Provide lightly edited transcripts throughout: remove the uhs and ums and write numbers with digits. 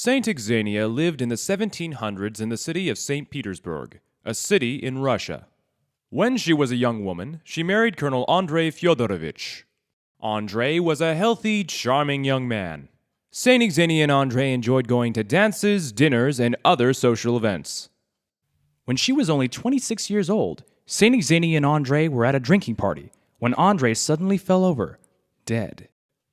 Saint Xenia lived in the 1700s in the city of St. Petersburg, a city in Russia. When she was a young woman, she married Colonel Andrei Fyodorovich. Andrei was a healthy, charming young man. Saint Xenia and Andrei enjoyed going to dances, dinners, and other social events. When she was only 26 years old, Saint Xenia and Andrei were at a drinking party when Andrei suddenly fell over, dead.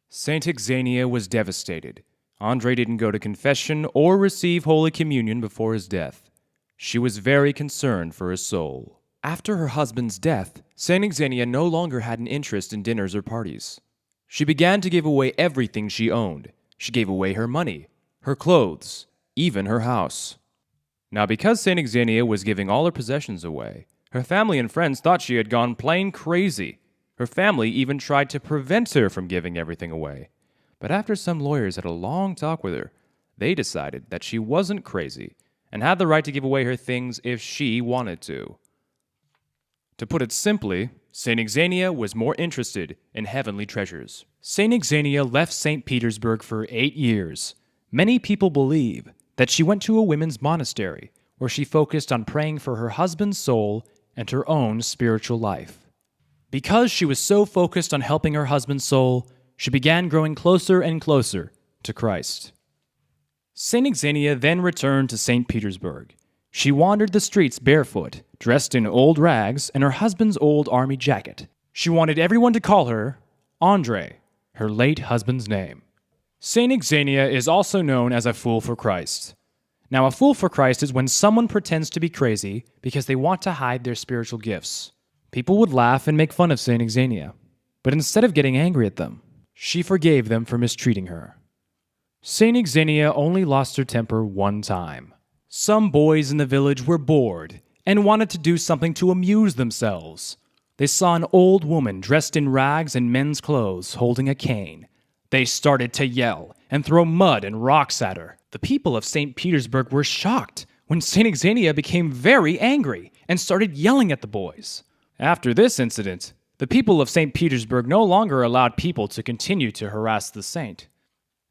Saint Xenia was devastated. Andrei didn't go to confession or receive Holy Communion before his death. She was very concerned for his soul. After her husband's death, Saint Xenia no longer had an interest in dinners or parties. She began to give away everything she owned. She gave away her money, her clothes, even her house. Now, because Saint Xenia was giving all her possessions away, her family and friends thought she had gone plain crazy. Her family even tried to prevent her from giving everything away. But after some lawyers had a long talk with her, they decided that she wasn't crazy and had the right to give away her things if she wanted to. To put it simply, Saint Xenia was more interested in heavenly treasures. Saint Xenia left St. Petersburg for 8 years. Many people believe that she went to a women's monastery where she focused on praying for her husband's soul and her own spiritual life. Because she was so focused on helping her husband's soul, she began growing closer and closer to Christ. Saint Xenia then returned to St. Petersburg. She wandered the streets barefoot, dressed in old rags and her husband's old army jacket. She wanted everyone to call her Andrei, her late husband's name. Saint Xenia is also known as a fool for Christ. Now, a fool for Christ is when someone pretends to be crazy because they want to hide their spiritual gifts. People would laugh and make fun of Saint Xenia, but instead of getting angry at them, she forgave them for mistreating her. Saint Xenia only lost her temper one time. Some boys in the village were bored and wanted to do something to amuse themselves. They saw an old woman dressed in rags and men's clothes holding a cane. They started to yell and throw mud and rocks at her. The people of St. Petersburg were shocked when Saint Xenia became very angry and started yelling at the boys. After this incident, the people of St. Petersburg no longer allowed people to continue to harass the saint.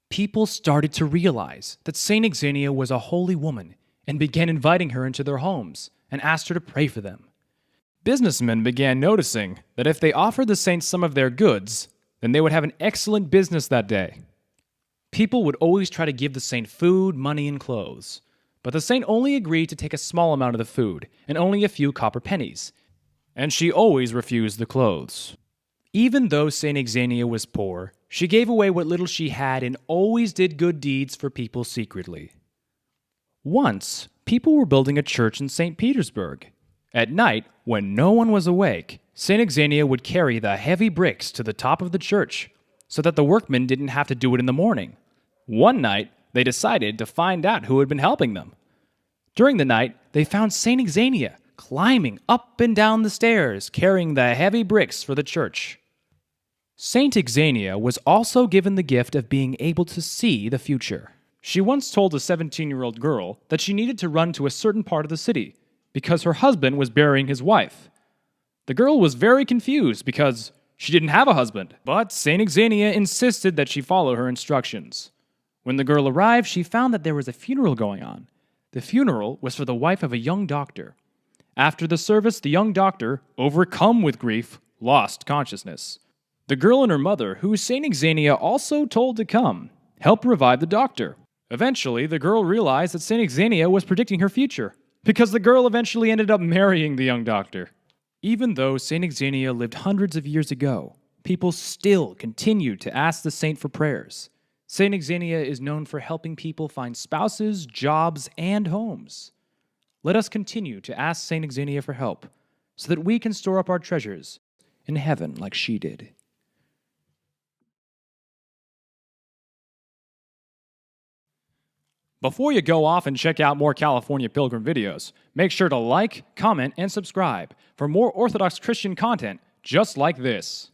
People started to realize that Saint Xenia was a holy woman and began inviting her into their homes and asked her to pray for them. Businessmen began noticing that if they offered the saint some of their goods, then they would have an excellent business that day. People would always try to give the saint food, money, and clothes, but the saint only agreed to take a small amount of the food and only a few copper pennies, and she always refused the clothes. Even though Saint Xenia was poor, she gave away what little she had and always did good deeds for people secretly. Once, people were building a church in St. Petersburg. At night, when no one was awake, Saint Xenia would carry the heavy bricks to the top of the church so that the workmen didn't have to do it in the morning. One night, they decided to find out who had been helping them. During the night, they found Saint Xenia climbing up and down the stairs, carrying the heavy bricks for the church. Saint Xenia was also given the gift of being able to see the future. She once told a 17-year-old girl that she needed to run to a certain part of the city because her husband was burying his wife. The girl was very confused because she didn't have a husband, but Saint Xenia insisted that she follow her instructions. When the girl arrived, she found that there was a funeral going on. The funeral was for the wife of a young doctor. After the service, the young doctor, overcome with grief, lost consciousness. The girl and her mother, who Saint Xenia also told to come, helped revive the doctor. Eventually, the girl realized that Saint Xenia was predicting her future, because the girl eventually ended up marrying the young doctor. Even though Saint Xenia lived hundreds of years ago, people still continued to ask the saint for prayers. Saint Xenia is known for helping people find spouses, jobs, and homes. Let us continue to ask Saint Xenia for help, so that we can store up our treasures in heaven like she did. Before you go off and check out more California Pilgrim videos, make sure to like, comment, and subscribe for more Orthodox Christian content just like this.